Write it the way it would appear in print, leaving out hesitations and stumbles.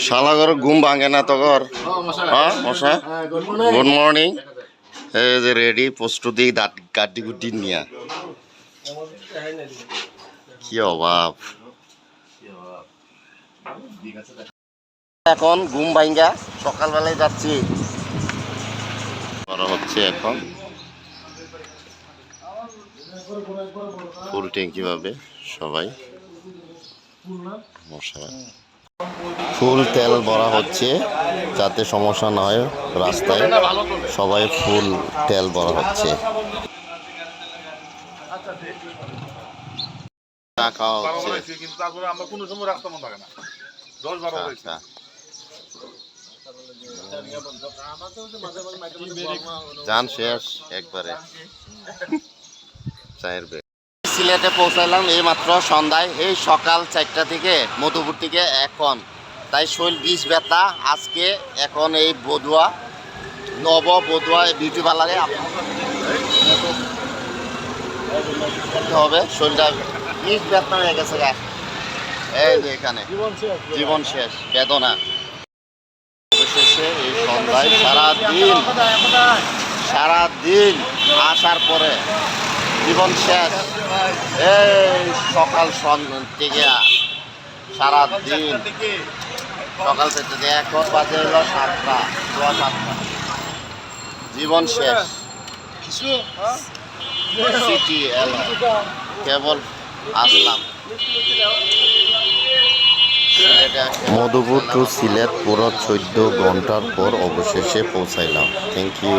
শালাগর ঘুম ভাঙে না তো ঘর। হ্যাঁ মশা, গুড মর্নিং। এই যে রেডি প্রস্তুতি গাড্ডি গুড্ডি নিয়া। কি অভাব। এখন ঘুম ভাঙ্গা সকালবেলায় যাচ্ছি করা হচ্ছে এখন ফুল ট্যাঙ্কি ভাবে সবাই মশা ফুল তেল ভরা হচ্ছে যাতে সমস্যা না হয় রাস্তায় সবাই ফুল তেল ভরা হচ্ছে খাওয়া হচ্ছে কিন্তু তারপরে আমরা কোনো সময় রাস্তা বন্ধ থাকে না 10-12 হয়েছে যান শেষ একবারে চায়ের বেগ সিলেটে পৌঁছাইলাম এই মাত্র সন্ধ্যায় এই সকাল 4টা থেকে মধুপুর থেকে এখন তাই শৈল বীজ ব্যথা আজকে এখন এই বদুয়া বদুয়া বিউটি পার্লারে হবে শৈলটা বীজ ব্যথা হয়ে গেছে গা এই যে এখানে জীবন শেষ বেদনা অবশেষে এই সন্ধ্যায় সারাদিন আসার পরে জীবন শেষ এই সকাল থেকে সারাদিন সকাল থেকে এখন বাজে হলো 7টা জীবন শেষ সিটি কেবল আসলাম মধুপুর টু সিলেট পুরো 14 ঘন্টার পর অবশেষে পৌঁছাইলাম। Thank you.